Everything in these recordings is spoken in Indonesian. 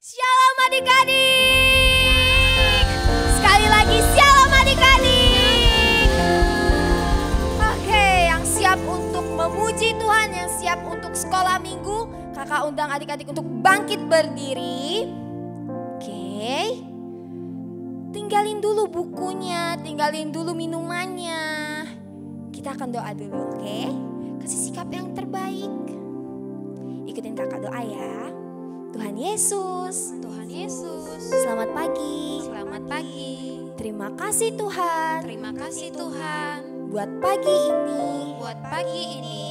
Shalom adik-adik. Sekali lagi shalom adik-adik. Oke, yang siap untuk memuji Tuhan, yang siap untuk sekolah minggu, kakak undang adik-adik untuk bangkit berdiri. Oke. Tinggalin dulu bukunya, tinggalin dulu minumannya. Kita akan doa dulu, oke? Kasih sikap yang terbaik. Ikutin kakak doa ya. Tuhan Yesus, Tuhan Yesus, selamat pagi. selamat pagi. Terima kasih Tuhan Terima kasih Tuhan buat pagi ini. buat pagi ini.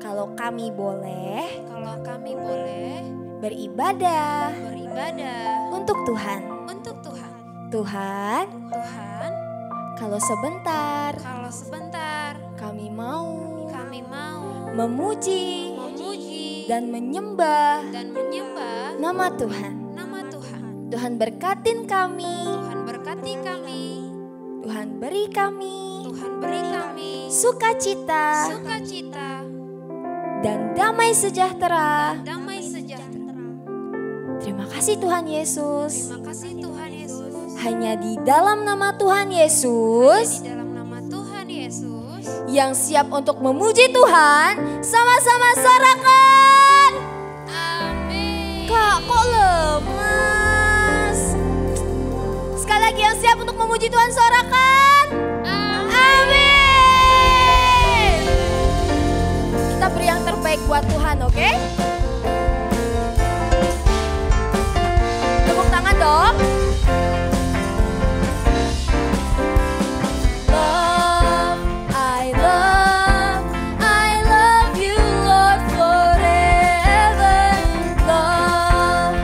Kalau kami boleh Kalau kami boleh beribadah beribadah untuk Tuhan. untuk Tuhan. Tuhan, Tuhan, kalau sebentar kalau sebentar kami mau kami mau memuji memuji dan menyembah dan menyembah nama Tuhan. nama Tuhan. Tuhan berkatin kami, Tuhan berkati kami, Tuhan beri kami Tuhan beri kami sukacita sukacita dan damai sejahtera. damai sejahtera. Terima kasih Tuhan Yesus. Terima kasih Tuhan Yesus. Hanya di dalam nama Tuhan Yesus Di dalam nama Tuhan Yesus yang siap untuk memuji Tuhan, sama-sama sorakan. amin. Kak, kok lemas? Sekali lagi yang siap untuk memuji Tuhan, sorakan. Amin. Kita beri yang terbaik buat Tuhan, oke? Tepuk tangan dong. I love you Lord forever. Love,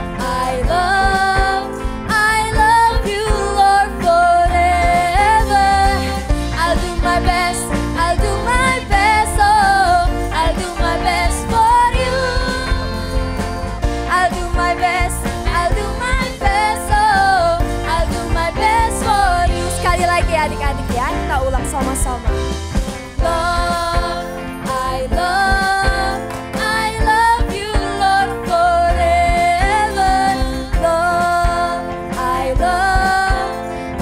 I love you Lord forever. I'll do my best, I'll do my best, oh, I'll do my best for you. I'll do my best, I'll do my best, oh, I'll do my best for you. Sekali lagi adik-adik ya, kita ulang sama-sama. Love, I love you Lord forever. Love,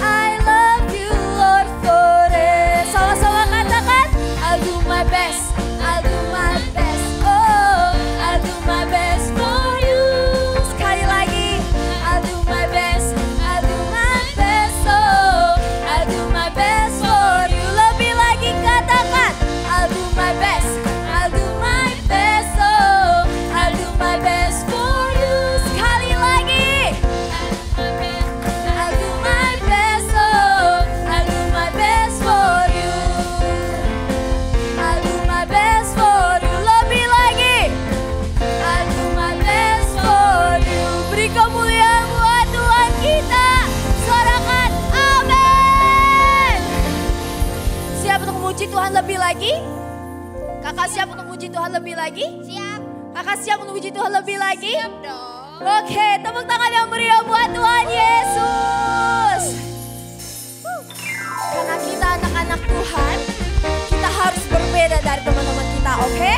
I love you Lord forever. Sama-sama katakan, I'll do my best, I'll do my best, oh, I'll do my best for you. Sekali lagi, I'll do my best, I'll do my best, oh, I'll do my best for you. Lebih lagi katakan, I'll do my best, I'll do my best, oh, I'll do my best for you. Sekali lagi, I'll do my best, oh, I'll do my best for you. I'll do my best for you. Lebih lagi, I'll do my best for you. Beri kemuliaan buat Tuhan kita. Sorakan amin. Siap untuk memuji Tuhan lebih lagi? Kakak siap untuk memuji Tuhan lebih lagi? Siap. Kakak siap untuk memuji Tuhan lebih lagi? Siap dong. Oke, tepuk tangan yang meriah buat Tuhan Yesus. Karena kita anak-anak Tuhan, kita harus berbeda dari teman-teman kita, oke?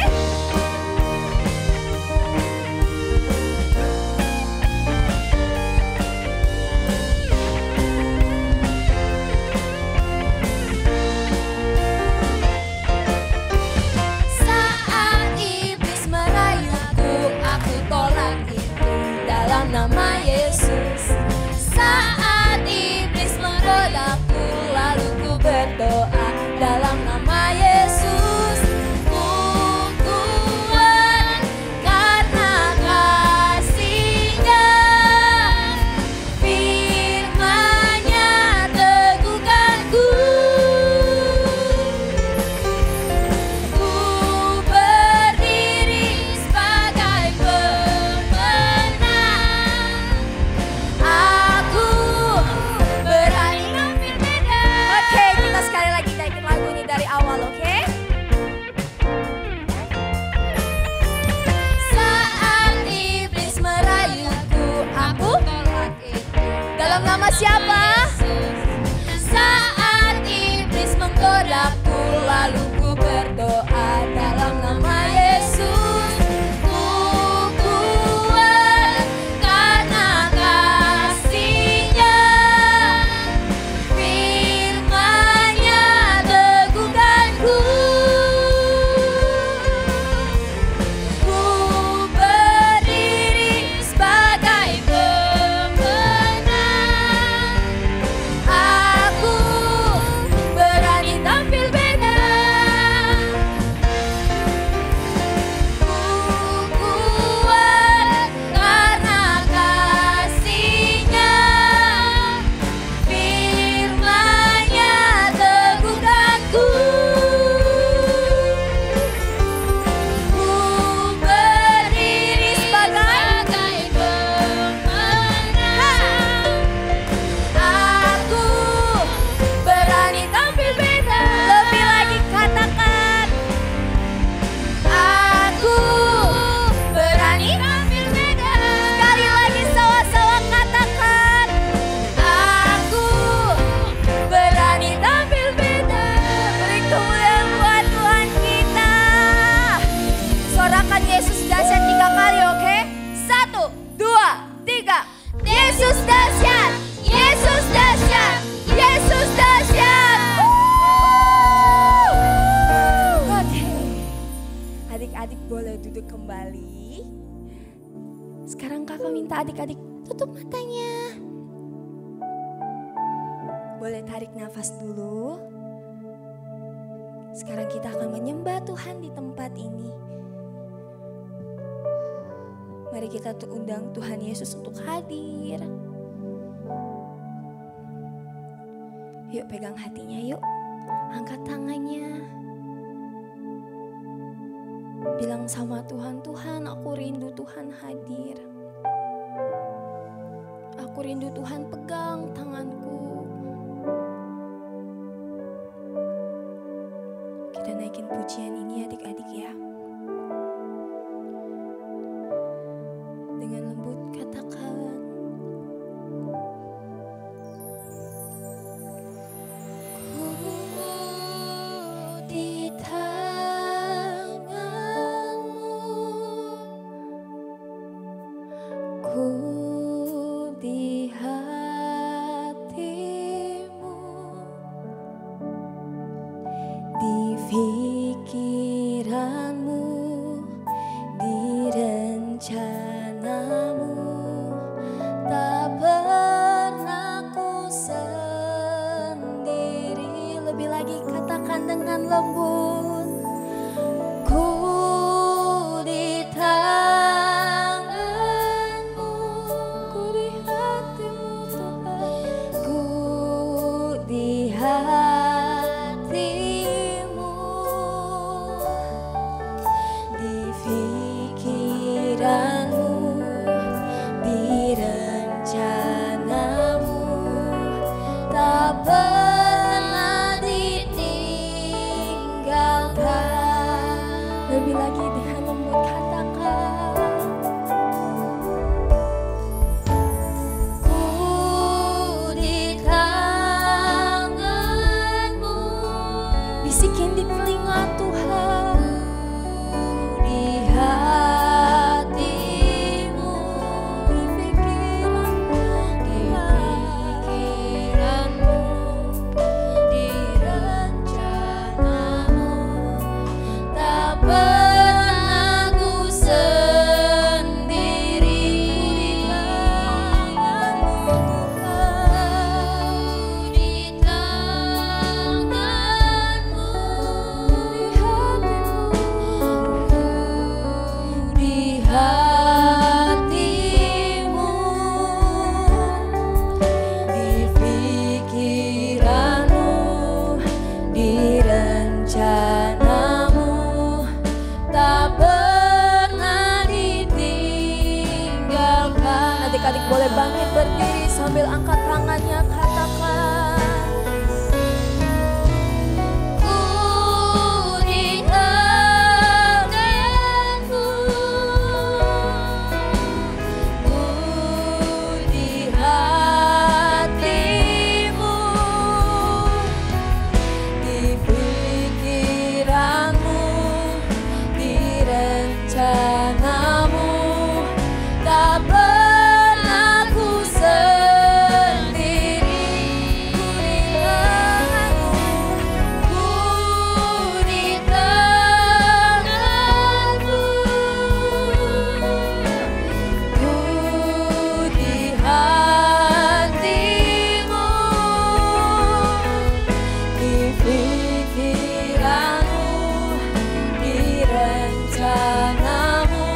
Saat iblis merayuku, aku tolak itu dalam nama Yesus. Saat iblis menggodaku, lalu ku berdoa dalam nama Yesus. Ku kuat karena kasih-Nya, firman-Nya teguhkanku. Ku berdiri sebagai pemenang. Aku berani ngambil medan. Oke, kita sekali lagi naikin lagu ini dari awal, oke? Saat iblis merayuku, aku Tolak itu. dalam nama siapa? Saat iblis menggodaku, lalu ku berdoa dalam nama Yesus. Ku kuat karena adik-adik tutup matanya. Boleh tarik nafas dulu. Sekarang kita akan menyembah Tuhan di tempat ini. Mari kita undang Tuhan Yesus untuk hadir. Yuk pegang hatinya yuk. Angkat tangannya. Bilang sama Tuhan, Tuhan aku rindu Tuhan hadir. Aku rindu Tuhan pegang tanganku. Kita naikin pujian ini adik-adik ya. Dengan lembut katakan, ku di tanganmu, ku di hatimu, di pikiranmu, di rencanamu, tak pernah ku sendiri. Lebih lagi katakan dengan lembut, ku di tanganmu, ku di hatimu Tuhan, ku di hatimu, di pikiranmu, di rencanamu, tak pernah ditinggalkan. Lebih lagi dengan lembut katakan, ku di tanganmu. Bisikin di telinga Tuhan, di hatimu, di pikiranmu, di rencanamu, tak pernah ku sendiri. Di tanganmu, di hatimu, di pikiranmu, di rencanamu, tak pernah ditinggalkan. Adik-adik boleh bangkit berdiri sambil angkat tangannya, katakan, ku di tanganmu, ku di hatimu, di pikiranmu, di rencanamu, tak pernah ku sendiri. Ku di tanganmu, ku di hatimu, di pikiranmu, di rencanamu,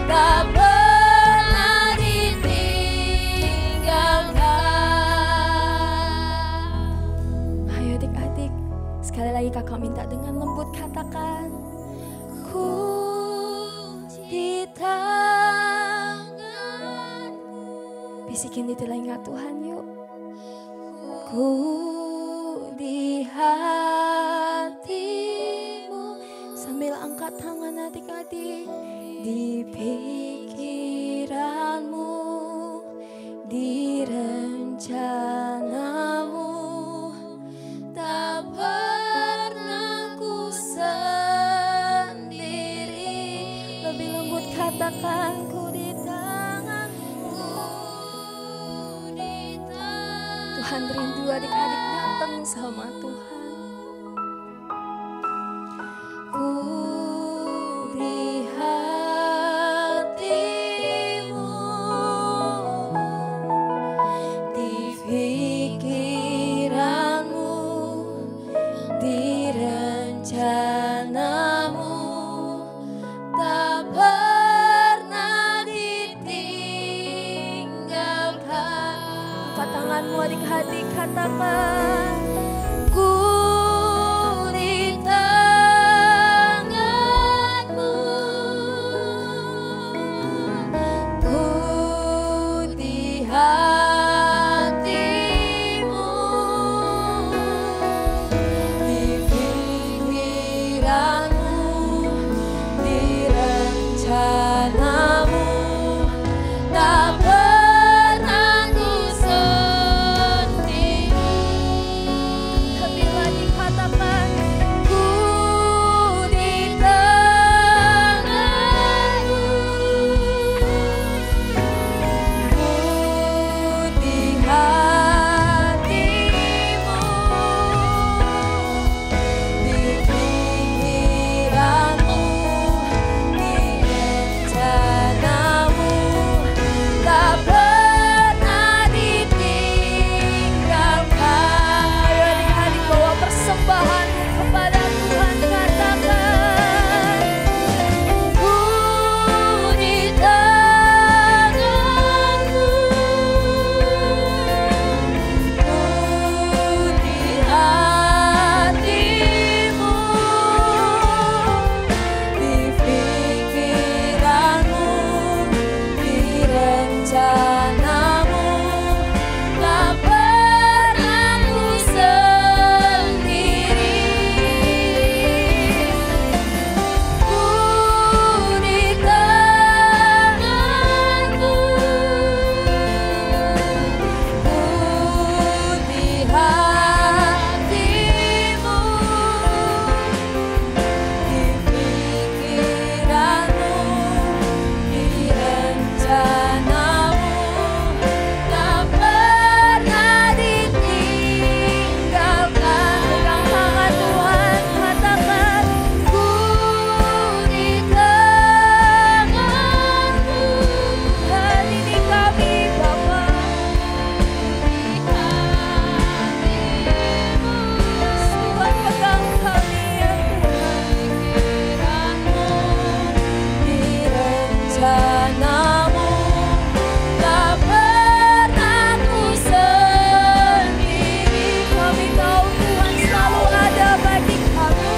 tak pernah ditinggalkan. Ayo adik-adik, sekali lagi kakak minta dengan lembut katakan, ku di tanganmu. Bisikin di telinga Tuhan yuk. Ku di hatimu, sambil angkat tangan adik-adik, di pikiranmu, di rencanamu, tak pernah ku sendiri. Lebih lembut katakan, ku di tanganmu, Tuhan rindu adik-adik datang sama Tuhan. Ku di hatimu, Angkat tanganmu adik-adik, katakan, ku di tanganmu, ku di hatimu, di pikiranmu, di rencanamu, tak pernah ku sendiri. Lebih lagi katakan, ku di tanganmu, ku di hatimu, di pikiranmu, di rencanamu, tak pernah ditinggalkan. Ayo adik-adik bawa persembahanmu kepada Tuhan, katakan, ku di tanganmu, ku di hatimu, di pikiranmu, di rencanamu, tak pernah ku sendiri. Ku di tanganmu, ku di hatimu, di pikiranmu, di rencanamu, tak pernah ditinggalkan. Pegang tangan Tuhan, katakan, ku di tanganmu. Hari ini kami Bapa, Tuhan pegang kami ya Tuhan. Di rencanamu, tak pernah ku sendiri. Kami tahu Tuhan selalu ada bagi kami.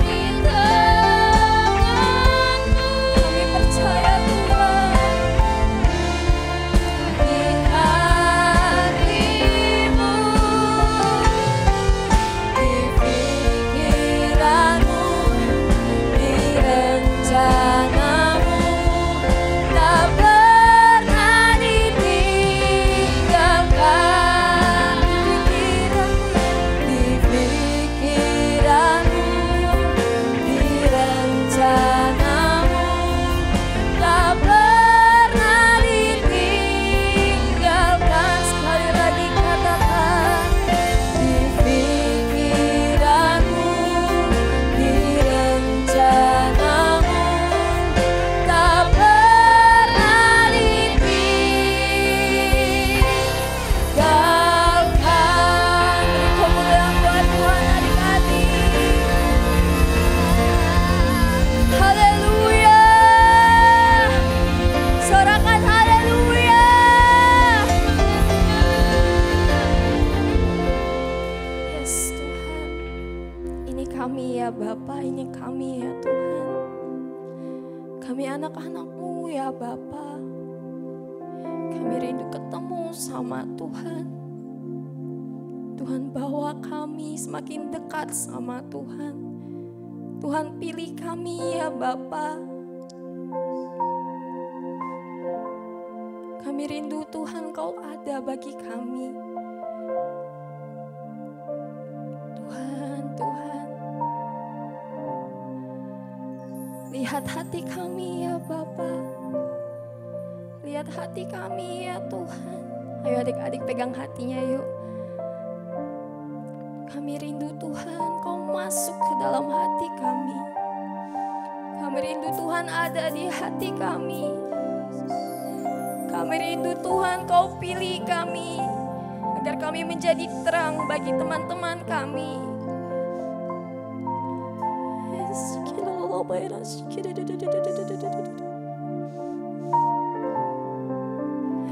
Di tanganmu, kami percaya Tuhan. Di hatimu, di pikiranmu, di rencanamu, tak pernah ditinggalkan. Di pikiranmu, di rencanamu, tak pernah ditinggalkan. Sekali lagi katakan, di pikiranmu, di rencanamu, tak pernah ditinggalkan. Beri kemuliaan buat Tuhan adik-adik. Haleluya. Sorakan haleluya. Yes Tuhan, ini kami ya Bapa, ini kami ya Tuhan. Kami anak-anak-Mu ya Bapa. Kami rindu ketemu sama Tuhan. Tuhan bawa kami semakin dekat sama Tuhan. Tuhan pilih kami ya Bapa. Kami rindu Tuhan Kau ada bagi kami. Tuhan, Tuhan. Lihat hati kami ya Bapa. Lihat hati kami ya Tuhan. Ayo adik-adik pegang hatinya yuk. Kami rindu Tuhan Kau masuk ke dalam hati kami. Kami rindu Tuhan ada di hati kami. Kami rindu Tuhan Kau pilih kami agar kami menjadi terang bagi teman-teman kami.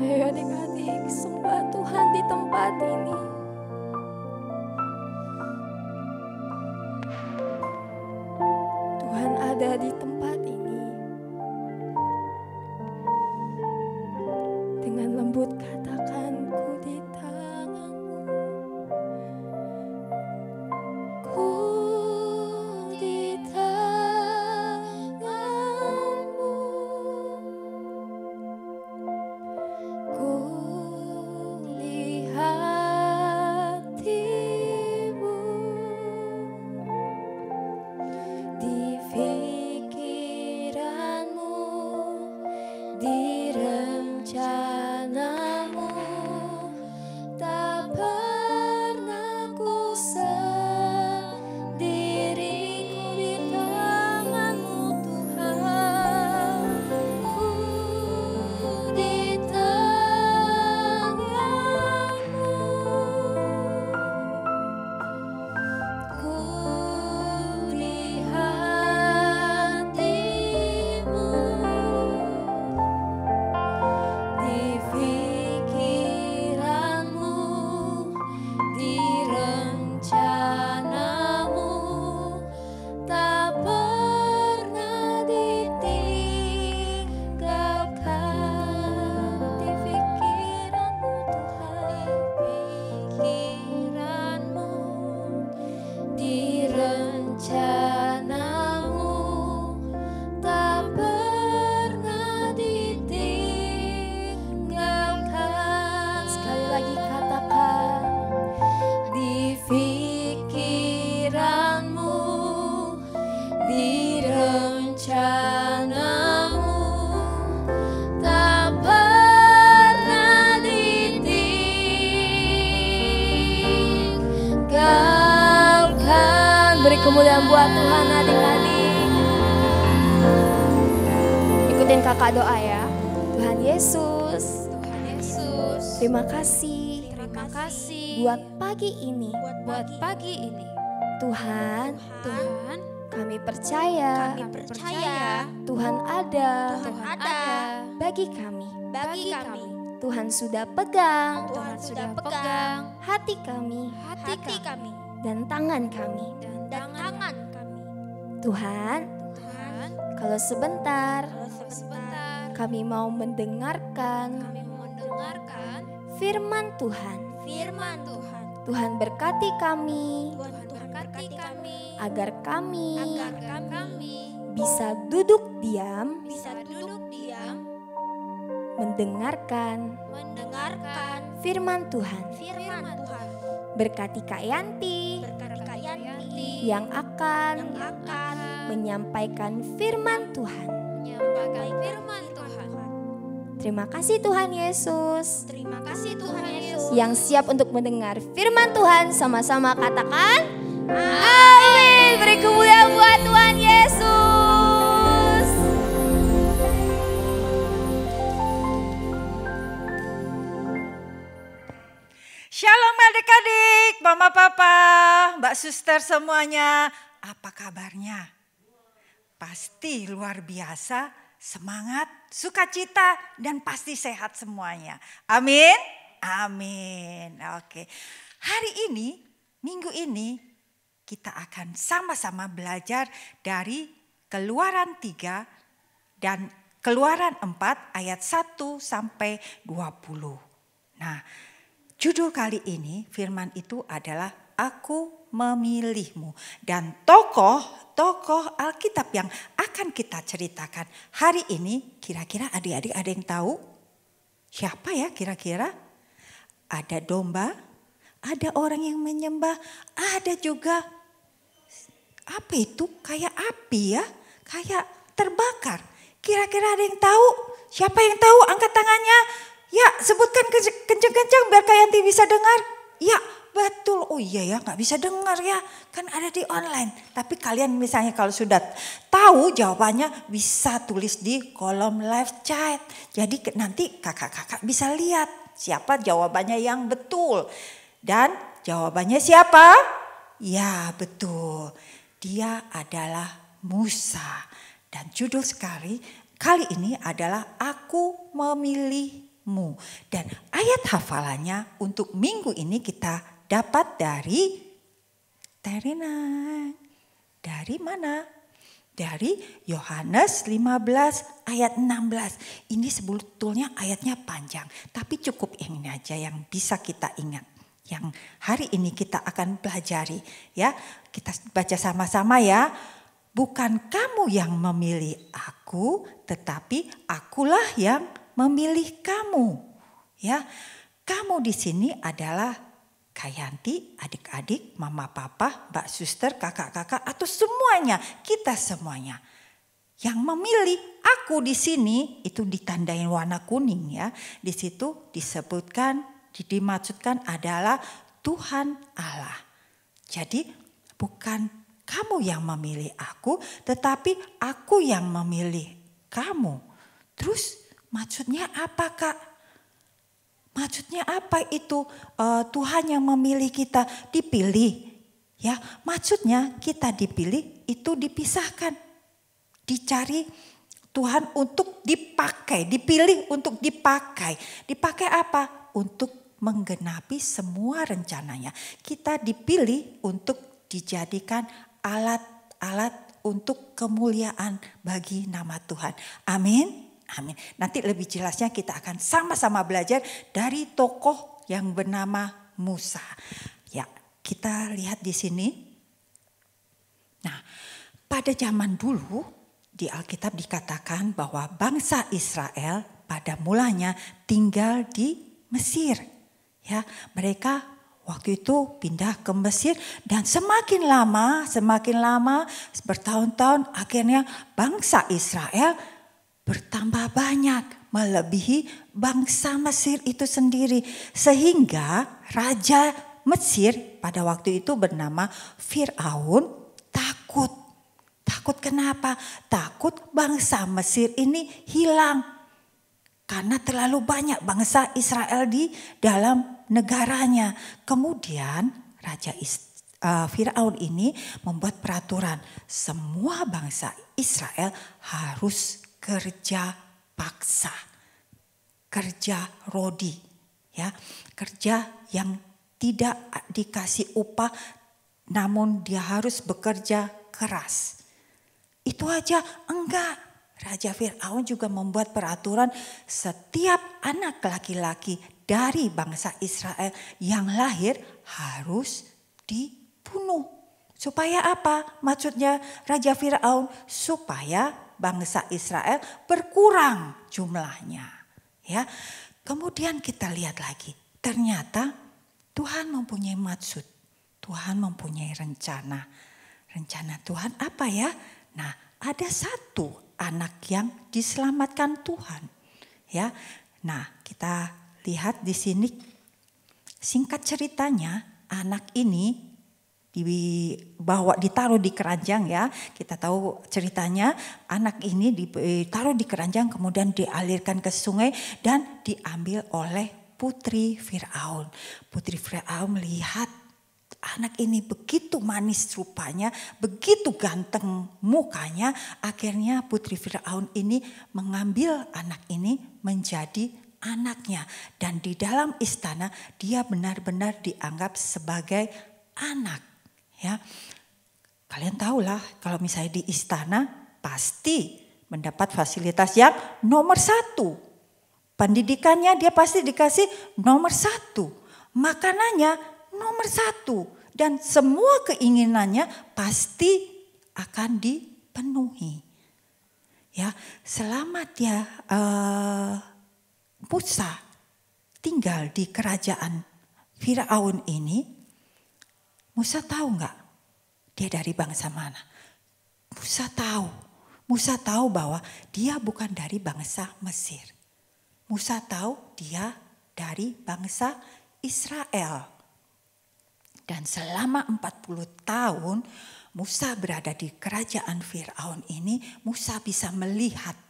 Ayo adik-adik, sembah Tuhan di tempat ini. Tuhan ada di tempat ini. Dengan lembut katakan, ku di tanganmu. Ku di tanganmu. Ku lihat hatimu. Di pikiranmu, di rencanamu, tak pernah ku sendiriku di tanganmu Tuhan. Ku di tanganmu. Ku lihat hatimu. Di pikiranmu, di rencanamu, tak pernah ditinggalkan. Di pikiranmu Tuhan, di rencanamu, tak pernah ditinggalkan. Sekali lagi katakan, di pikiranmu, di rencanamu, tak pernah ditinggalkan. Beri kemuliaan buat Tuhan adik-adik. Ikutin kakak doa ya. Tuhan Yesus, Tuhan Yesus, terima kasih terima kasih buat pagi ini. buat pagi ini. Tuhan, Tuhan, kami percaya kami percaya Tuhan ada Tuhan ada bagi kami. bagi kami. Tuhan sudah pegang Tuhan sudah pegang hati kami hati kami dan tangan kami. dan tangan kami. Tuhan, Tuhan, kalau sebentar sebentar kami mau mendengarkan kami mendengarkan firman Tuhan. firman Tuhan. Tuhan berkati kami Tuhan berkati kami agar kami agar kami bisa duduk diam bisa duduk diam mendengarkan mendengarkan firman Tuhan. firman Tuhan. Berkati Kak Yanti Berkati Kak Yanti yang akan akan menyampaikan firman Tuhan. menyampaikan firman Tuhan. Terima kasih Tuhan Yesus Terima kasih Tuhan Yesus. yang siap untuk mendengar firman Tuhan. Sama-sama katakan amin. Beri kemuliaan buat Tuhan Yesus. Shalom adik-adik, mama papa, mbak suster semuanya. Apa kabarnya? Pasti luar biasa, semangat, sukacita, dan pasti sehat semuanya. Amin? Amin. Oke. Hari ini, minggu ini, kita akan sama-sama belajar dari Keluaran 3 dan Keluaran 4 ayat 1 sampai 20. Nah, judul kali ini firman itu adalah Aku Memilihmu. Dan tokoh Alkitab yang akan kita ceritakan hari ini, kira-kira adik-adik ada yang tahu? Siapa ya kira-kira? Ada domba, ada orang yang menyembah, ada juga apa itu? Kayak api ya, kayak terbakar. Kira-kira ada yang tahu? Siapa yang tahu? Angkat tangannya. Ya, sebutkan kencang-kencang biar Kak Yanti bisa dengar. Ya, betul. Oh iya ya, gak bisa dengar ya. Kan ada di online. Tapi kalian misalnya kalau sudah tahu jawabannya bisa tulis di kolom live chat. Jadi nanti kakak-kakak bisa lihat siapa jawabannya yang betul. Dan jawabannya siapa? Ya, betul. Dia adalah Musa. Dan judul kali ini adalah Aku Memilih kasih-Mu. Dan ayat hafalannya untuk minggu ini kita dapat dari mana? Dari Yohanes 15 ayat 16. Ini sebetulnya ayatnya panjang, tapi cukup ini aja yang bisa kita ingat. Yang hari ini kita akan pelajari, ya. Kita baca sama-sama ya. Bukan kamu yang memilih aku, tetapi akulah yang memilih kamu. Ya, kamu di sini adalah Kayanti, adik-adik, mama, papa, mbak, suster, kakak-kakak, atau semuanya, kita semuanya. Yang memilih aku di sini itu ditandain warna kuning ya. Di situ disebutkan, dimaksudkan adalah Tuhan Allah. Jadi bukan kamu yang memilih aku, tetapi aku yang memilih kamu. Terus maksudnya apa, Kak? Maksudnya apa itu Tuhan yang memilih kita dipilih? Ya, maksudnya kita dipilih itu dipisahkan. Dicari Tuhan untuk dipakai, dipilih untuk dipakai. Dipakai apa? Untuk menggenapi semua rencananya. Kita dipilih untuk dijadikan alat-alat untuk kemuliaan bagi nama Tuhan. Amin. Amin. Nanti lebih jelasnya kita akan sama-sama belajar dari tokoh yang bernama Musa. Ya, kita lihat di sini. Nah, pada zaman dulu di Alkitab dikatakan bahwa bangsa Israel pada mulanya tinggal di Mesir. Ya, mereka waktu itu pindah ke Mesir dan semakin lama bertahun-tahun akhirnya bangsa Israel bertambah banyak melebihi bangsa Mesir itu sendiri. Sehingga Raja Mesir pada waktu itu bernama Fir'aun takut. Takut kenapa? Takut bangsa Mesir ini hilang. Karena terlalu banyak bangsa Israel di dalam negaranya. Kemudian Raja Fir'aun ini membuat peraturan. Semua bangsa Israel harus kerja paksa. Kerja rodi. Ya, kerja yang tidak dikasih upah namun dia harus bekerja keras. Itu aja enggak. Raja Fir'aun juga membuat peraturan setiap anak laki-laki dari bangsa Israel yang lahir harus dibunuh. Supaya apa? Maksudnya Raja Fir'aun supaya bangsa Israel berkurang jumlahnya. Ya. Kemudian kita lihat lagi. Ternyata Tuhan mempunyai maksud. Tuhan mempunyai rencana. Rencana Tuhan apa ya? Nah, ada satu anak yang diselamatkan Tuhan. Ya. Nah, kita lihat di sini singkat ceritanya anak ini ditaruh di keranjang ya. Kita tahu ceritanya anak ini ditaruh di keranjang kemudian dialirkan ke sungai dan diambil oleh putri Fir'aun. Putri Fir'aun melihat anak ini begitu manis rupanya, begitu ganteng mukanya. Akhirnya putri Fir'aun ini mengambil anak ini menjadi anaknya. Dan di dalam istana dia benar-benar dianggap sebagai anak. Ya, kalian tahulah kalau misalnya di istana pasti mendapat fasilitas yang nomor 1. Pendidikannya dia pasti dikasih nomor 1. Makanannya nomor 1 dan semua keinginannya pasti akan dipenuhi. Ya, selama dia Musa tinggal di kerajaan Fir'aun ini, Musa tahu nggak dia dari bangsa mana? Musa tahu bahwa dia bukan dari bangsa Mesir. Musa tahu dia dari bangsa Israel. Dan selama 40 tahun Musa berada di kerajaan Fir'aun ini, Musa bisa melihat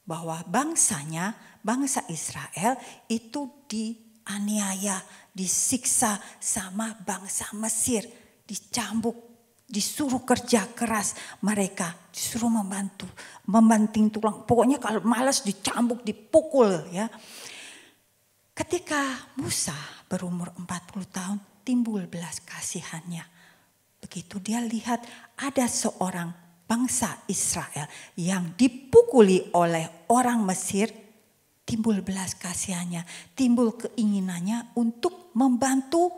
bahwa bangsanya, bangsa Israel itu dianiaya, disiksa sama bangsa Mesir, dicambuk, disuruh kerja keras, mereka disuruh membanting tulang. Pokoknya kalau malas dicambuk, dipukul ya. Ketika Musa berumur 40 tahun, timbul belas kasihannya. Begitu dia lihat ada seorang bangsa Israel yang dipukuli oleh orang Mesir, timbul belas kasihannya, timbul keinginannya untuk membantu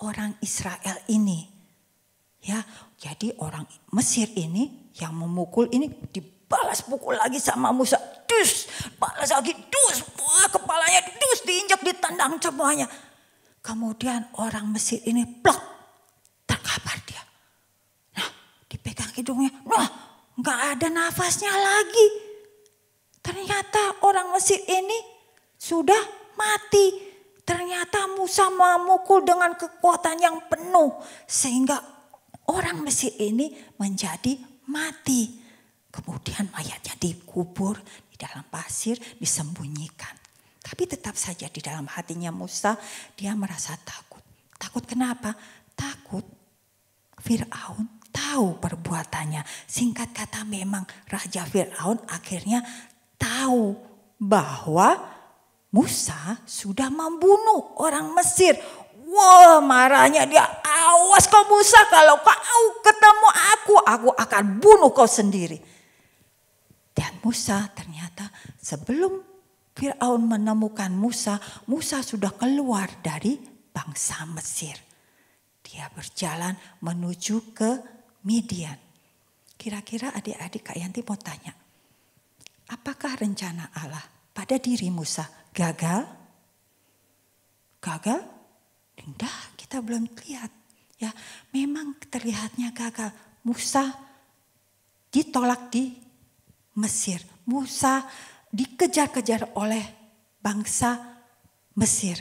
orang Israel ini. Ya, jadi orang Mesir ini yang memukul ini dibalas pukul lagi sama Musa. Dus, balas lagi, dus, wah, kepalanya dus, diinjak, ditendang semuanya. Kemudian orang Mesir ini plok, terkapar dia. Nah, dipegang hidungnya, nah, nggak ada nafasnya lagi. Ternyata orang Mesir ini sudah mati. Ternyata Musa memukul dengan kekuatan yang penuh sehingga orang Mesir ini menjadi mati. Kemudian mayatnya dikubur di dalam pasir, disembunyikan. Tapi tetap saja di dalam hatinya Musa dia merasa takut. Takut kenapa? Takut Firaun tahu perbuatannya. Singkat kata memang Raja Firaun akhirnya tahu bahwa Musa sudah membunuh orang Mesir. Wah, marahnya dia, awas kau Musa, kalau kau ketemu aku akan bunuh kau sendiri. Dan Musa ternyata sebelum Firaun menemukan Musa, Musa sudah keluar dari bangsa Mesir. Dia berjalan menuju ke Midian. Kira-kira adik-adik Kak Yanti mau tanya, apakah rencana Allah pada diri Musa gagal? Gagal? Tidak, kita belum lihat. Ya, memang terlihatnya gagal. Musa ditolak di Mesir. Musa dikejar-kejar oleh bangsa Mesir.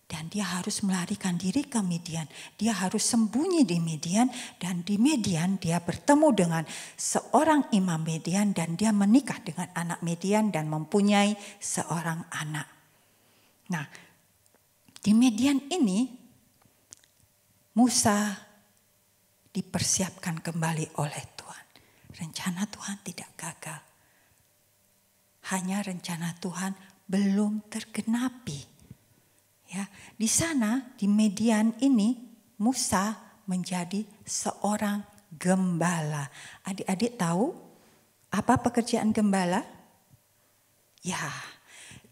Dan dia harus melarikan diri ke Midian. Dia harus sembunyi di Midian. Dan di Midian dia bertemu dengan seorang imam Midian. Dan dia menikah dengan anak Midian dan mempunyai seorang anak. Nah, di Midian ini Musa dipersiapkan kembali oleh Tuhan. Rencana Tuhan tidak gagal. Hanya rencana Tuhan belum tergenapi. Ya, di sana di Midian ini Musa menjadi seorang gembala. Adik-adik tahu apa pekerjaan gembala? Ya,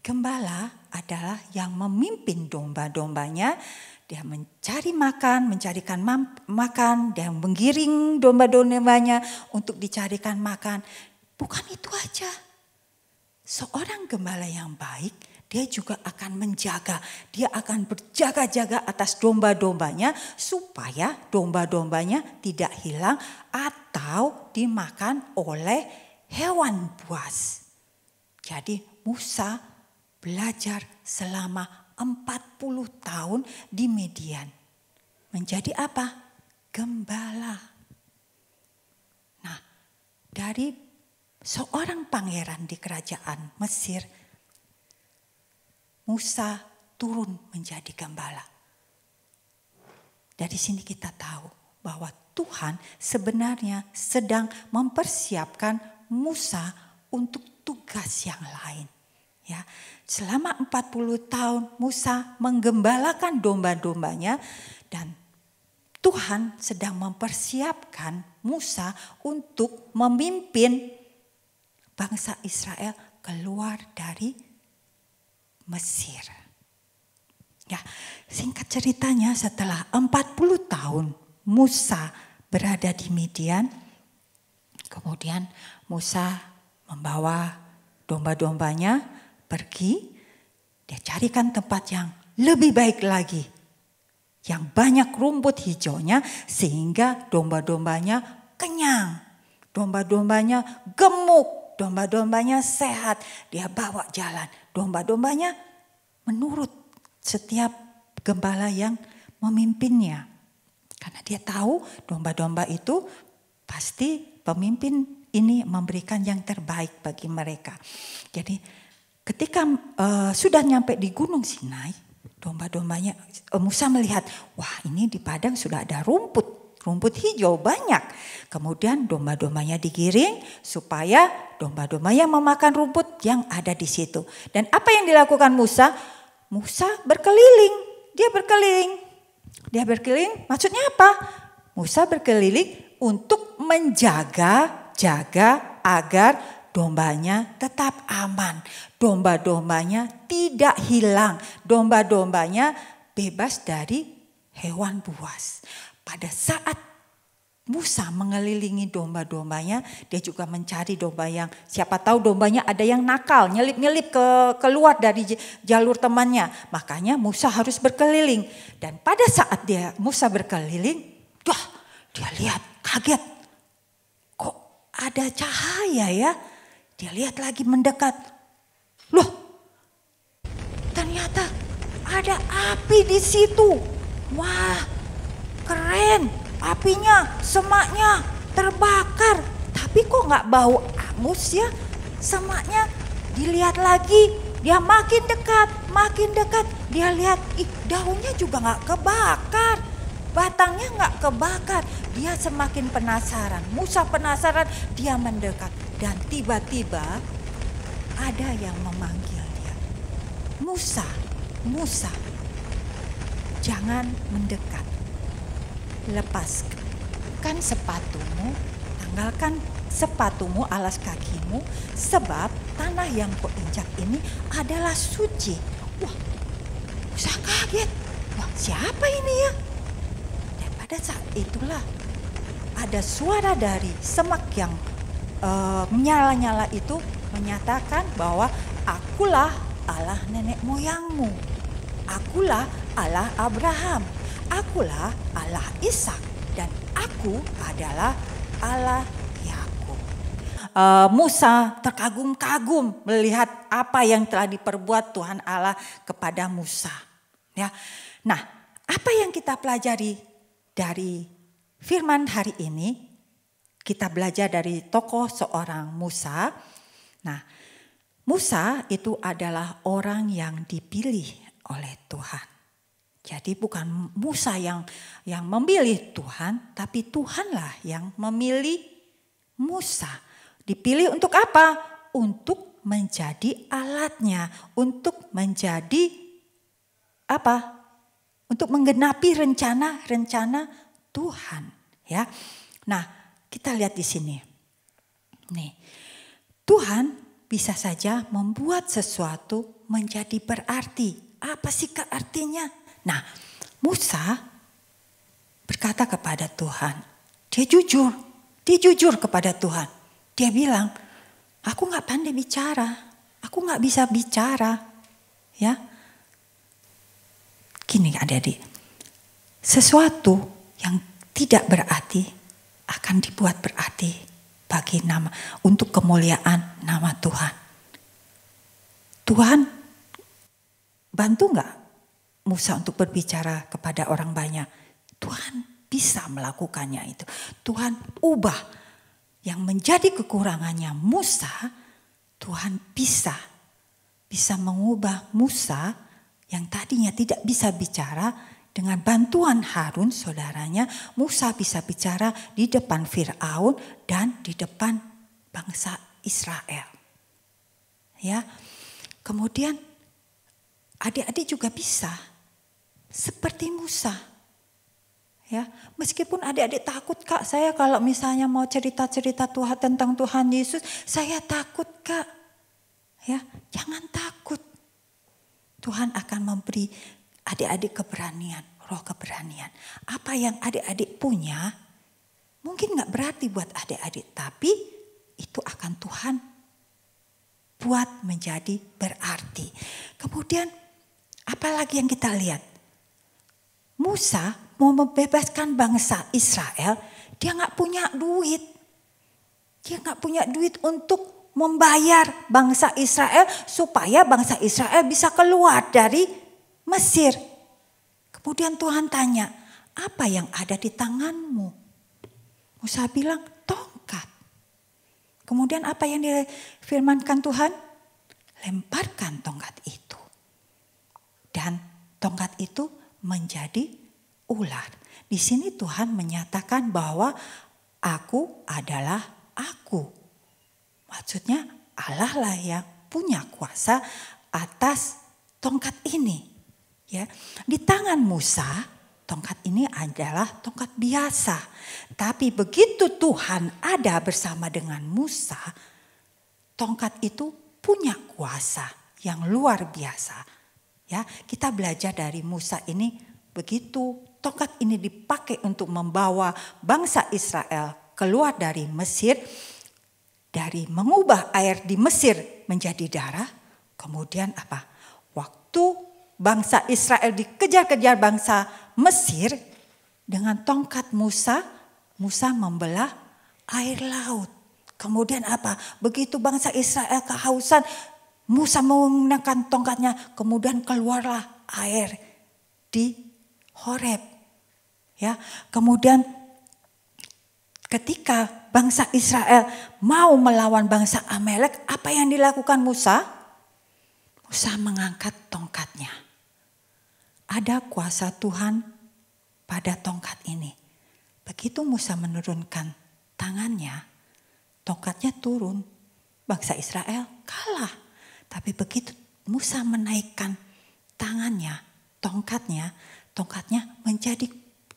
gembala adalah yang memimpin domba-dombanya. Dia mencari makan, mencarikan makan, dan menggiring domba-dombanya untuk dicarikan makan. Bukan itu aja. Seorang gembala yang baik, dia juga akan menjaga. Dia akan berjaga-jaga atas domba-dombanya supaya domba-dombanya tidak hilang atau dimakan oleh hewan buas. Jadi Musa belajar selama 40 tahun di Midian. Menjadi apa? Gembala. Nah, dari seorang pangeran di kerajaan Mesir, Musa turun menjadi gembala. Dari sini kita tahu bahwa Tuhan sebenarnya sedang mempersiapkan Musa untuk tugas yang lain. Ya, selama 40 tahun Musa menggembalakan domba-dombanya dan Tuhan sedang mempersiapkan Musa untuk memimpin bangsa Israel keluar dari Mesir. Ya, singkat ceritanya setelah 40 tahun Musa berada di Midian, kemudian Musa membawa domba-dombanya pergi, dia carikan tempat yang lebih baik lagi, yang banyak rumput hijaunya sehingga domba-dombanya kenyang, domba-dombanya gemuk, domba-dombanya sehat. Dia bawa jalan, domba-dombanya menurut setiap gembala yang memimpinnya. Karena dia tahu domba-domba itu pasti pemimpin ini memberikan yang terbaik bagi mereka. Jadi ketika sudah nyampe di Gunung Sinai, domba-dombanya Musa melihat, wah ini di padang sudah ada rumput hijau banyak. Kemudian domba-dombanya digiring supaya domba-dombanya memakan rumput yang ada di situ. Dan apa yang dilakukan Musa? Musa berkeliling. Dia berkeliling maksudnya apa? Musa berkeliling untuk menjaga agar dombanya tetap aman. Domba-dombanya tidak hilang. Domba-dombanya bebas dari hewan buas. Pada saat Musa mengelilingi domba-dombanya, dia juga mencari domba yang siapa tahu dombanya ada yang nakal, nyelip-nyelip keluar dari jalur temannya. Makanya Musa harus berkeliling. Dan pada saat Musa berkeliling, dia lihat kaget. Kok ada cahaya ya? Dia lihat lagi mendekat. Loh, ternyata ada api di situ. Wah, keren. Apinya, semaknya terbakar. Tapi kok gak bau angus ya semaknya. Dilihat lagi, dia makin dekat. Dia lihat, daunnya juga gak kebakar. Batangnya gak kebakar. Dia semakin penasaran. Musa penasaran, dia mendekat. Dan tiba-tiba ada yang memanggil dia. Musa, jangan mendekat. Lepaskan sepatumu, tanggalkan sepatumu, alas kakimu, sebab tanah yang kau injak ini adalah suci. Wah, Musa kaget. Wah, siapa ini ya? Dan pada saat itulah ada suara dari semak yang menyala-nyala itu menyatakan bahwa akulah Allah nenek moyangmu. Akulah Allah Abraham. Akulah Allah Ishak dan aku adalah Allah Yakub. Musa terkagum-kagum melihat apa yang telah diperbuat Tuhan Allah kepada Musa. Ya, nah, apa yang kita pelajari dari firman hari ini? Kita belajar dari tokoh seorang Musa. Nah, Musa itu adalah orang yang dipilih oleh Tuhan. Jadi bukan Musa yang memilih Tuhan, tapi Tuhanlah yang memilih Musa. Dipilih untuk apa? Untuk menjadi alatnya, untuk menjadi apa? Untuk menggenapi rencana Tuhan, ya. Nah, kita lihat di sini. Nih. Tuhan bisa saja membuat sesuatu menjadi berarti. Apa sih artinya? Nah, Musa berkata kepada Tuhan, dia jujur kepada Tuhan. Dia bilang, aku gak pandai bicara, aku gak bisa bicara. Ya, gini adik-adik, sesuatu yang tidak berarti akan dibuat berarti bagi untuk kemuliaan nama Tuhan. Tuhan bantu gak Musa untuk berbicara kepada orang banyak? Tuhan bisa melakukannya itu. Tuhan ubah yang menjadi kekurangannya Musa. Tuhan bisa mengubah Musa yang tadinya tidak bisa bicara. Dengan bantuan Harun saudaranya, Musa bisa bicara di depan Firaun dan di depan bangsa Israel. Ya, kemudian adik-adik juga bisa seperti Musa. Ya, meskipun adik-adik takut, Kak, saya kalau misalnya mau cerita-cerita Tuhan tentang Tuhan Yesus, saya takut, Kak. Ya, jangan takut. Tuhan akan memberi adik-adik keberanian, roh keberanian. Apa yang adik-adik punya mungkin gak berarti buat adik-adik, tapi itu akan Tuhan buat menjadi berarti. Kemudian apalagi yang kita lihat? Musa mau membebaskan bangsa Israel, dia gak punya duit. Dia gak punya duit untuk membayar bangsa Israel supaya bangsa Israel bisa keluar dari Mesir. Kemudian Tuhan tanya, apa yang ada di tanganmu? Musa bilang, tongkat. Kemudian apa yang difirmankan Tuhan? Lemparkan tongkat itu. Dan tongkat itu menjadi ular. Di sini Tuhan menyatakan bahwa aku adalah aku. Maksudnya Allah lah yang punya kuasa atas tongkat ini. Ya, di tangan Musa, tongkat ini adalah tongkat biasa. Tapi begitu Tuhan ada bersama dengan Musa, tongkat itu punya kuasa yang luar biasa. Ya, kita belajar dari Musa ini, begitu tongkat ini dipakai untuk membawa bangsa Israel keluar dari Mesir, dari mengubah air di Mesir menjadi darah. Kemudian apa? Waktu bangsa Israel dikejar-kejar bangsa Mesir, dengan tongkat Musa membelah air laut. Kemudian apa? Begitu bangsa Israel kehausan, Musa menggunakan tongkatnya, kemudian keluarlah air di Horeb. Ya, kemudian ketika bangsa Israel mau melawan bangsa Amalek, apa yang dilakukan Musa? Musa mengangkat tongkatnya. Ada kuasa Tuhan pada tongkat ini. Begitu Musa menurunkan tangannya, tongkatnya turun. Bangsa Israel kalah. Tapi begitu Musa menaikkan tangannya, tongkatnya menjadi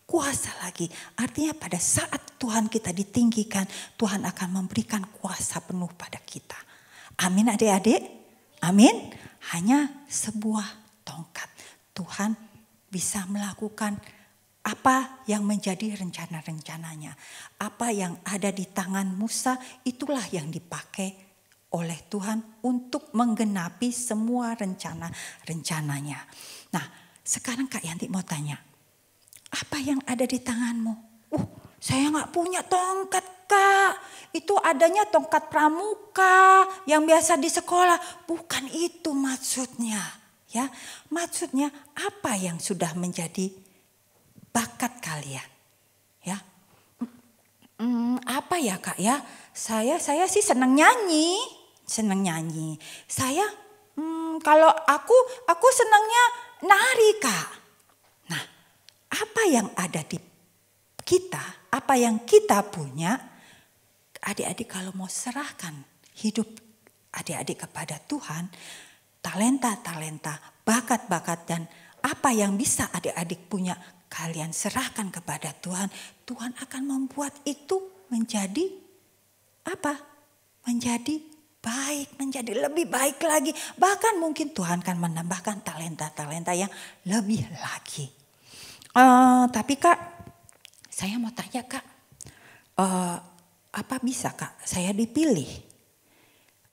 kuasa lagi. Artinya pada saat Tuhan kita ditinggikan, Tuhan akan memberikan kuasa penuh pada kita. Amin adik-adik? Amin. Hanya sebuah tongkat. Tuhan bisa melakukan apa yang menjadi rencana-rencananya. Apa yang ada di tangan Musa, itulah yang dipakai oleh Tuhan untuk menggenapi semua rencana-rencananya. Nah, sekarang Kak Yanti mau tanya, apa yang ada di tanganmu? Saya gak punya tongkat, Kak. Itu adanya tongkat pramuka yang biasa di sekolah. Bukan itu maksudnya. Ya, maksudnya apa yang sudah menjadi bakat kalian? Ya, apa ya Kak ya? Saya sih senang nyanyi. Saya kalau aku senangnya nari Kak. Nah, apa yang ada di kita, apa yang kita punya, adik-adik kalau mau serahkan hidup adik-adik kepada Tuhan, talenta-talenta, bakat-bakat dan apa yang bisa adik-adik punya, kalian serahkan kepada Tuhan. Tuhan akan membuat itu menjadi apa? Menjadi baik, menjadi lebih baik lagi. Bahkan mungkin Tuhan akan menambahkan talenta-talenta yang lebih lagi. Tapi Kak, saya mau tanya Kak, apa bisa Kak saya dipilih?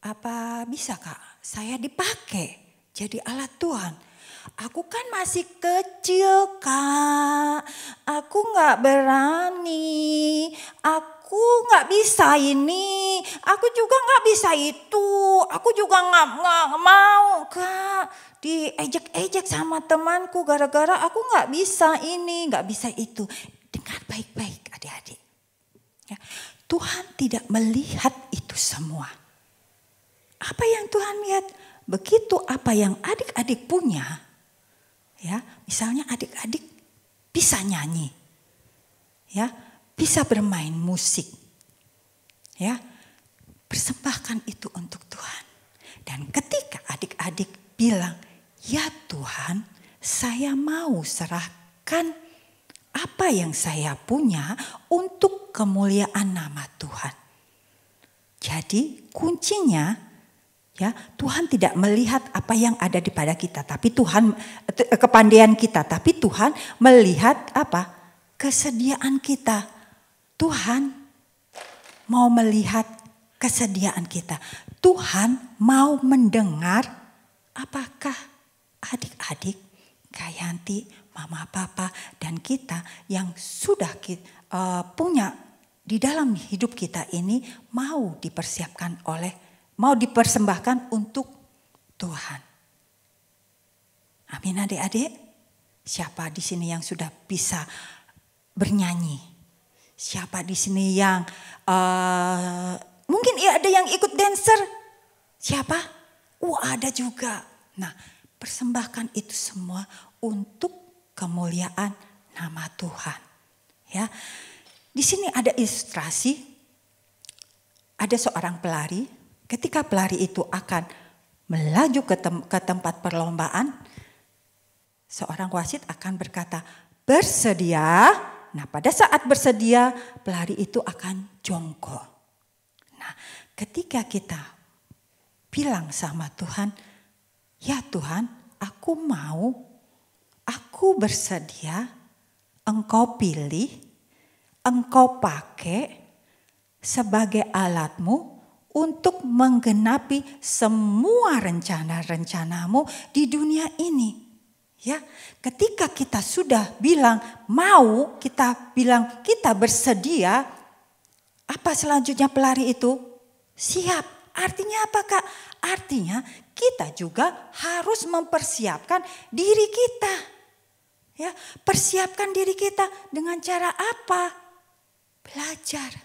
Apa bisa Kak saya dipakai jadi alat Tuhan? Aku kan masih kecil Kak, aku gak berani, aku gak bisa ini, aku juga gak bisa itu, aku juga gak mau Kak. Diejek-ejek sama temanku gara-gara aku gak bisa ini, gak bisa itu. Dengar baik-baik adik-adik. Ya, Tuhan tidak melihat itu semua. Apa yang Tuhan lihat? Begitu apa yang adik-adik punya, ya, misalnya adik-adik bisa nyanyi, ya, bisa bermain musik, ya, persembahkan itu untuk Tuhan. Dan ketika adik-adik bilang, ya Tuhan, saya mau serahkan apa yang saya punya untuk kemuliaan nama Tuhan. Jadi kuncinya, ya, Tuhan tidak melihat apa yang ada di pada kita, tapi Tuhan kepandaian kita, tapi Tuhan melihat apa? Kesediaan kita. Tuhan mau melihat kesediaan kita. Tuhan mau mendengar apakah adik-adik, Kak Yanti, Mama, Papa, dan kita yang sudah punya di dalam hidup kita ini mau dipersembahkan untuk Tuhan. Amin adik-adik. Siapa di sini yang sudah bisa bernyanyi? Siapa di sini yang mungkin ada yang ikut dancer? Siapa? Ada juga. Nah, persembahkan itu semua untuk kemuliaan nama Tuhan. Ya, di sini ada ilustrasi. Ada seorang pelari. Ketika pelari itu akan melaju ke tempat perlombaan, seorang wasit akan berkata, bersedia. Nah, pada saat bersedia, pelari itu akan jongkok. Nah, ketika kita bilang sama Tuhan, ya Tuhan, aku mau, aku bersedia, Engkau pilih, Engkau pakai sebagai alatmu untuk menggenapi semua rencana-rencanamu di dunia ini. Ya, ketika kita sudah bilang mau, kita bilang kita bersedia, apa selanjutnya pelari itu? Siap. Artinya apa, Kak? Artinya kita juga harus mempersiapkan diri kita. Ya, persiapkan diri kita dengan cara apa? Belajar.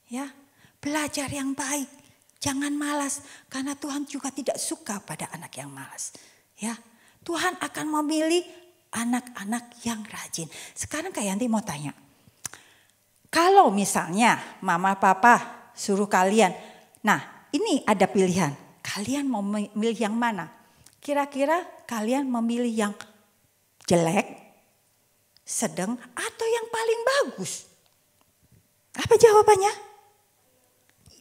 Ya, belajar yang baik. Jangan malas, karena Tuhan juga tidak suka pada anak yang malas. Ya, Tuhan akan memilih anak-anak yang rajin. Sekarang Kak Yanti mau tanya. Kalau misalnya mama papa suruh kalian, nah ini ada pilihan. Kalian mau memilih yang mana? Kira-kira kalian memilih yang jelek, sedang, atau yang paling bagus? Apa jawabannya?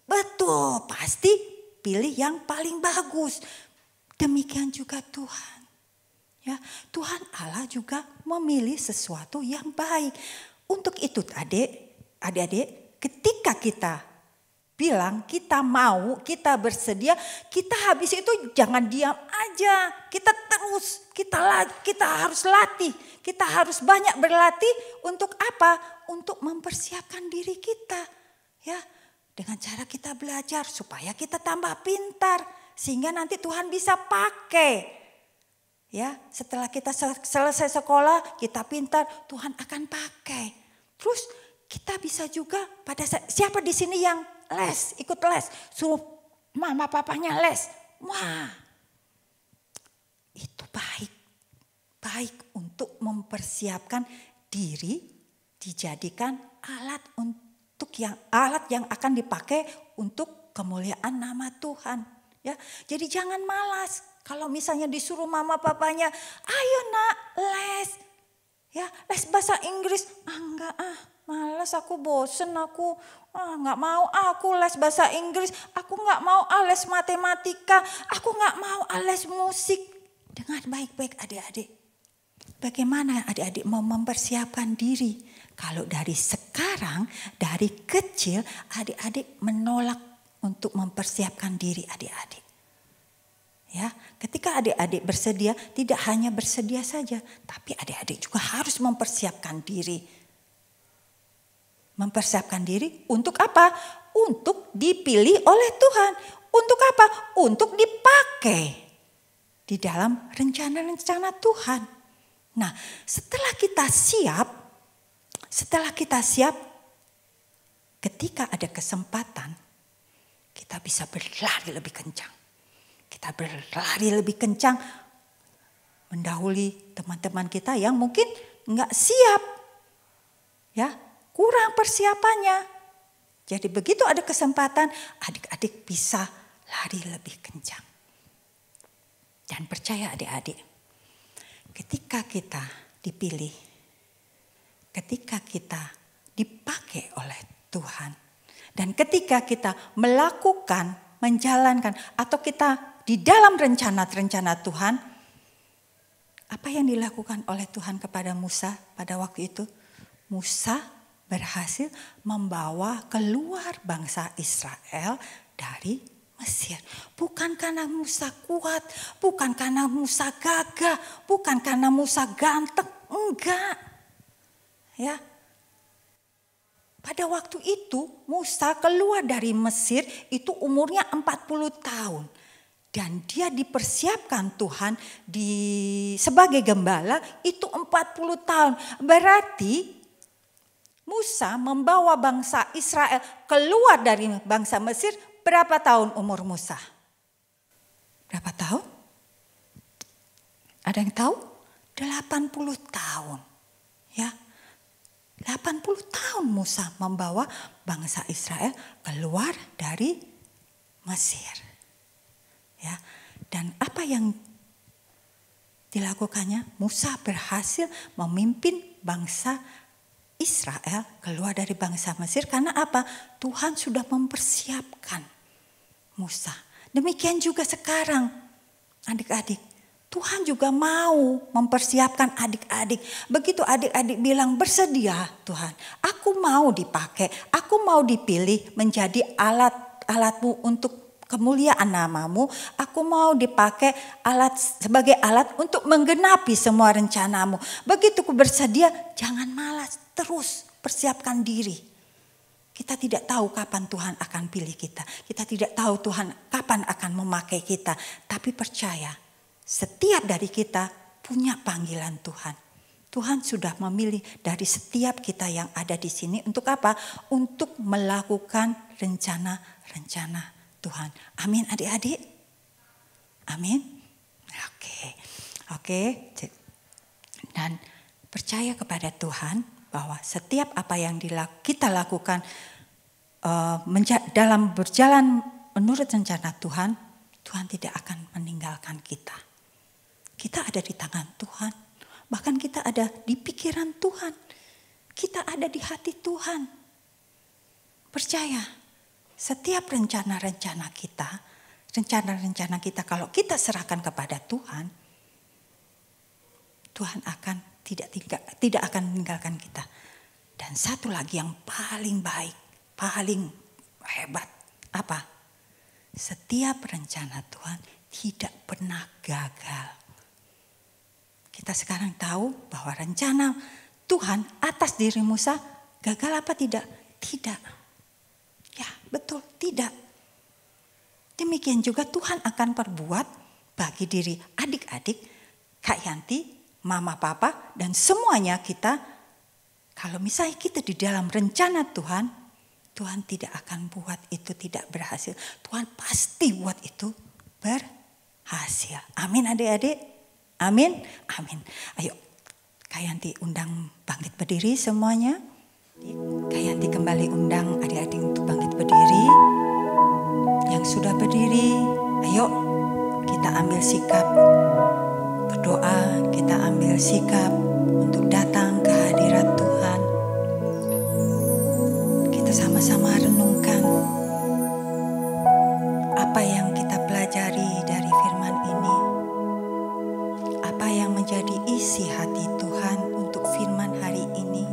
Betul, pasti pilih yang paling bagus. Demikian juga Tuhan. Ya, Tuhan Allah juga memilih sesuatu yang baik. Untuk itu adik-adik, ketika kita bilang kita mau, kita bersedia, kita habis itu jangan diam aja. Kita terus, kita harus latih. Kita harus banyak berlatih untuk apa? Untuk mempersiapkan diri kita. Ya, dengan cara kita belajar supaya kita tambah pintar. Sehingga nanti Tuhan bisa pakai. Ya, setelah kita selesai sekolah, kita pintar, Tuhan akan pakai. Terus kita bisa juga pada siapa di sini yang les, ikut les, suruh mama papanya les. Wah, itu baik. Baik untuk mempersiapkan diri dijadikan alat yang akan dipakai untuk kemuliaan nama Tuhan. Ya, jadi jangan malas. Kalau misalnya disuruh mama papanya, ayo nak les. Ya, les bahasa Inggris. Enggak malas, aku bosen, aku enggak mau aku les bahasa Inggris. Aku enggak mau les matematika. Aku enggak mau les musik. Dengar baik-baik adik-adik. Bagaimana adik-adik mau mempersiapkan diri? Kalau dari sekarang, dari kecil adik-adik menolak untuk mempersiapkan diri adik-adik. Ya, ketika adik-adik bersedia, tidak hanya bersedia saja, tapi adik-adik juga harus mempersiapkan diri. Mempersiapkan diri untuk apa? Untuk dipilih oleh Tuhan. Untuk apa? Untuk dipakai di dalam rencana-rencana Tuhan. Nah, setelah kita siap, ketika ada kesempatan, kita bisa berlari lebih kencang. Kita berlari lebih kencang mendahului teman-teman kita yang mungkin enggak siap. Ya, kurang persiapannya. Jadi begitu ada kesempatan, adik-adik bisa lari lebih kencang. Dan percaya adik-adik, ketika kita dipilih, ketika kita dipakai oleh Tuhan, dan ketika kita melakukan, menjalankan, atau kita di dalam rencana-rencana Tuhan, apa yang dilakukan oleh Tuhan kepada Musa pada waktu itu? Musa berhasil membawa keluar bangsa Israel dari Mesir. Bukan karena Musa kuat, bukan karena Musa gagah, bukan karena Musa ganteng, enggak. Ya. Pada waktu itu Musa keluar dari Mesir itu umurnya 40 tahun. Dan dia dipersiapkan Tuhan sebagai gembala itu 40 tahun. Berarti Musa membawa bangsa Israel keluar dari bangsa Mesir. Berapa tahun umur Musa? Berapa tahun? Ada yang tahu? 80 tahun. Ya. 80 tahun Musa membawa bangsa Israel keluar dari Mesir. Ya. Dan apa yang dilakukannya, Musa berhasil memimpin bangsa Israel keluar dari bangsa Mesir. Karena apa? Tuhan sudah mempersiapkan Musa. Demikian juga sekarang adik-adik. Tuhan juga mau mempersiapkan adik-adik. Begitu adik-adik bilang bersedia Tuhan. Aku mau dipakai, aku mau dipilih menjadi alat-alatmu untuk kemuliaan namamu, aku mau dipakai sebagai alat untuk menggenapi semua rencanamu. Begitu ku bersedia, jangan malas, terus persiapkan diri. Kita tidak tahu kapan Tuhan akan pilih kita. Kita tidak tahu Tuhan kapan akan memakai kita. Tapi percaya, setiap dari kita punya panggilan Tuhan. Tuhan sudah memilih dari setiap kita yang ada di sini untuk apa? Untuk melakukan rencana-rencana Tuhan. Amin adik-adik. Amin. Oke. Dan percaya kepada Tuhan bahwa setiap apa yang kita lakukan dalam berjalan menurut rencana Tuhan, Tuhan tidak akan meninggalkan kita. Kita ada di tangan Tuhan. Bahkan kita ada di pikiran Tuhan. Kita ada di hati Tuhan. Percaya. Setiap rencana-rencana kita kalau kita serahkan kepada Tuhan, Tuhan akan tidak akan meninggalkan kita. Dan satu lagi yang paling baik, paling hebat, apa? Setiap rencana Tuhan tidak pernah gagal. Kita sekarang tahu bahwa rencana Tuhan atas diri Musa gagal apa tidak? Tidak. Ya, betul, tidak. Demikian juga Tuhan akan perbuat bagi diri adik-adik, Kak Yanti, Mama, Papa, dan semuanya kita. Kalau misalnya kita di dalam rencana Tuhan, Tuhan tidak akan buat itu tidak berhasil. Tuhan pasti buat itu berhasil. Amin adik-adik. Amin. Amin. Ayo, Kak Yanti undang bangkit berdiri semuanya. Kak Yanti kembali undang adik-adik untuk bangkit berdiri. Yang sudah berdiri, ayo kita ambil sikap berdoa, kita ambil sikap untuk datang ke hadirat Tuhan. Kita sama-sama renungkan apa yang kita pelajari dari firman ini. Apa yang menjadi isi hati Tuhan untuk firman hari ini.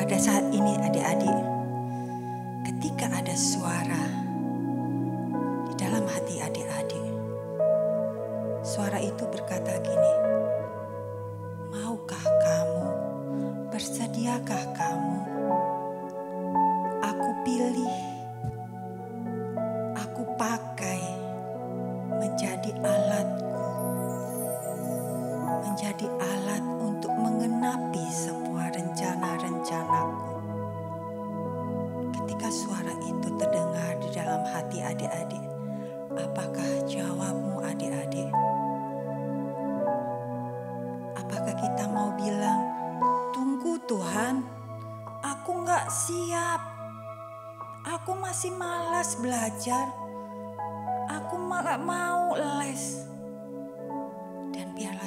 Pada saat ini adik-adik, ketika ada suara di dalam hati adik-adik, suara itu berkata gini, maukah kamu, bersediakah kamu, aku pilih, aku pakai menjadi alatku, menjadi alat untuk mengenapi semua rencana-rencanaku. Ketika suara itu terdengar di dalam hati adik-adik, apakah jawabmu adik-adik? Apakah kita mau bilang, tunggu Tuhan, aku gak siap, aku masih malas belajar, aku gak mau les. Dan biarlah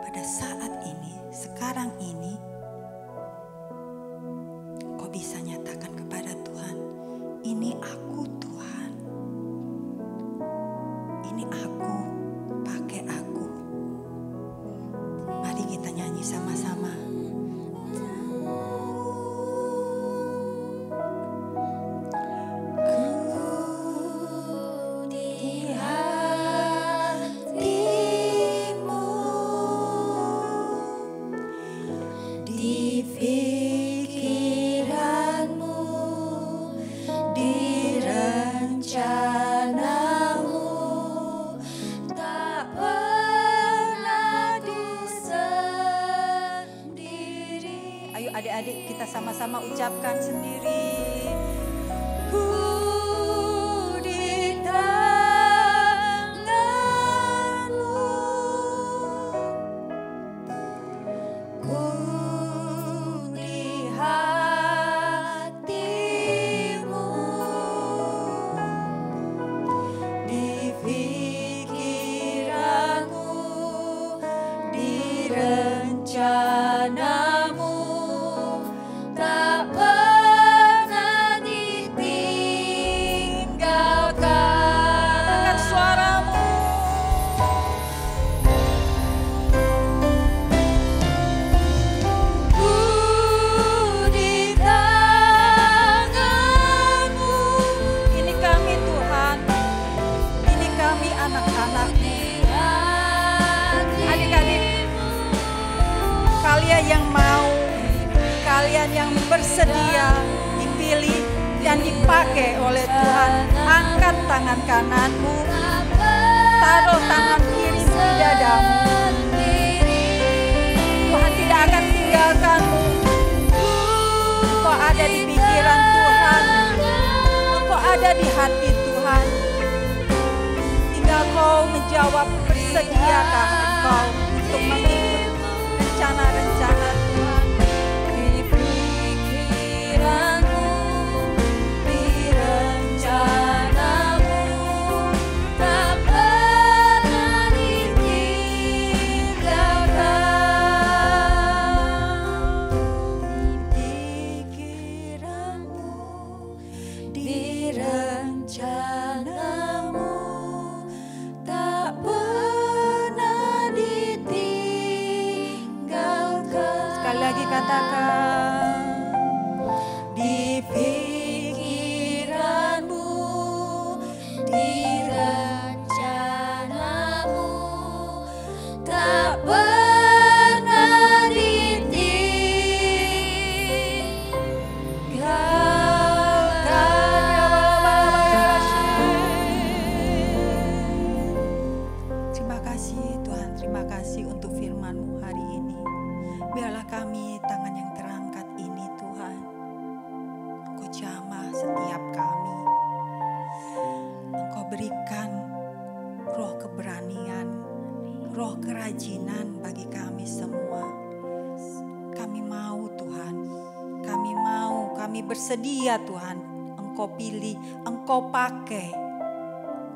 pada saat ini, sekarang ini, kau bisa nyatakan kepada Tuhan, ini aku Tuhan, ini aku, pakai aku. Mari kita nyanyi sama-sama. Adik-adik kita sama-sama ucapkan sendiri. Ku di tangan-Mu, ku di hati-Mu, di pikiranmu kalian yang mau, kalian yang bersedia dipilih dan dipakai oleh Tuhan, angkat tangan kananmu, taruh tangan kiri di dadamu. Tuhan tidak akan tinggalkanmu. Engkau ada di pikiran Tuhan, engkau ada di hati Tuhan. Tinggal kau menjawab, bersediakah engkau untuk mengikuti rencana-rencana Tuhan. Di pikiranmu, di rencanamu, tak pernah ditinggalkan. Di pikiranmu, di rencanamu, tak pernah ditinggalkan. Sekali lagi katakan, di pikiranmu, di rencanamu, tak pernah ditinggalkan. Terima kasih Tuhan, terima kasih untuk firman-Mu hari ini. Biarlah kami tangan yang terangkat ini Tuhan, Engkau jamah setiap kami. Engkau berikan roh keberanian, roh kerajinan bagi kami semua. Kami mau Tuhan, kami mau, kami bersedia Tuhan. Engkau pilih, Engkau pakai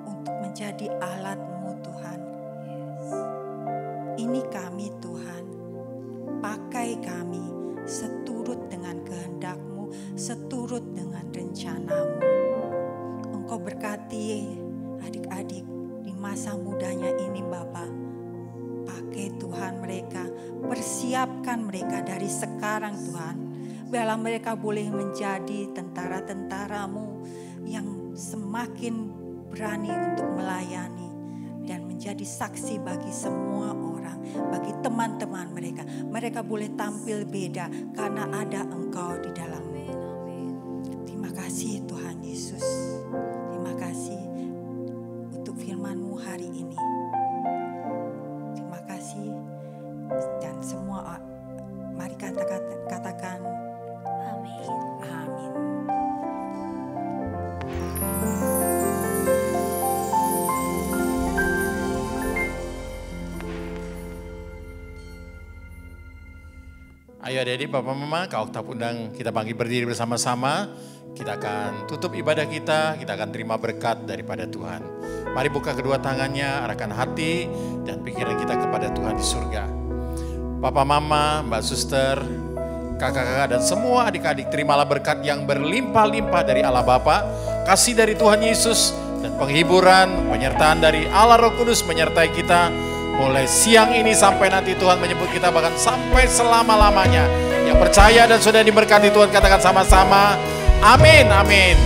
untuk menjadi alat-Mu Tuhan. Ini kami Tuhan, pakai kami seturut dengan kehendak-Mu, seturut dengan rencana-Mu. Engkau berkati adik-adik di masa mudanya ini Bapa. Pakai Tuhan mereka, persiapkan mereka dari sekarang Tuhan. Biarlah mereka boleh menjadi tentara-tentara-Mu yang semakin berani untuk melayani dan menjadi saksi bagi semua orang, bagi teman-teman mereka. Mereka boleh tampil beda karena ada Engkau di dalamnya. Terima kasih Tuhan Yesus. Terima kasih untuk firman-Mu hari ini. Terima kasih. Dan semua mari katakan Amin. amin. Ayo adik-adik, Bapak Mama, Kak Oktav undang kita bangkit berdiri bersama-sama. Kita akan tutup ibadah kita akan terima berkat daripada Tuhan. Mari buka kedua tangannya, arahkan hati dan pikiran kita kepada Tuhan di surga. Papa Mama, Mbak Suster, kakak-kakak dan semua adik-adik, terimalah berkat yang berlimpah-limpah dari Allah Bapa, kasih dari Tuhan Yesus, dan penghiburan, penyertaan dari Allah Roh Kudus menyertai kita mulai siang ini sampai nanti Tuhan menyebut kita bahkan sampai selama-lamanya. Yang percaya dan sudah diberkati Tuhan katakan sama-sama, amin, amin.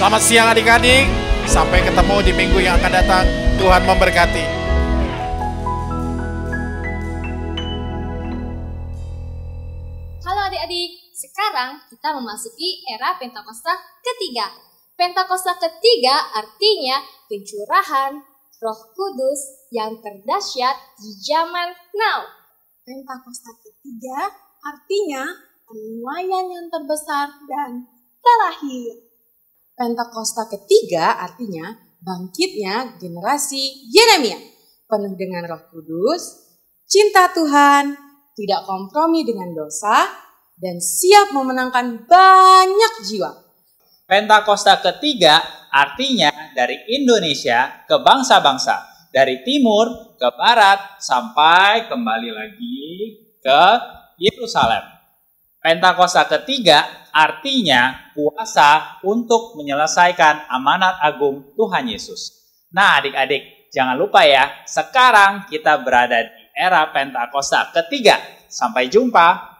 Selamat siang adik-adik, sampai ketemu di minggu yang akan datang. Tuhan memberkati. Halo adik-adik, sekarang kita memasuki era Pentakosta ketiga. Pentakosta ketiga artinya pencurahan Roh Kudus yang terdahsyat di zaman now. Pentakosta ketiga artinya penuaian yang terbesar dan terakhir. Pentakosta ketiga artinya bangkitnya generasi Yeremia, penuh dengan Roh Kudus, cinta Tuhan, tidak kompromi dengan dosa, dan siap memenangkan banyak jiwa. Pentakosta ketiga artinya dari Indonesia ke bangsa-bangsa, dari timur ke barat sampai kembali lagi ke Yerusalem. Pentakosta ketiga artinya kuasa untuk menyelesaikan amanat agung Tuhan Yesus. Nah adik-adik, jangan lupa ya, sekarang kita berada di era Pentakosta ketiga. Sampai jumpa.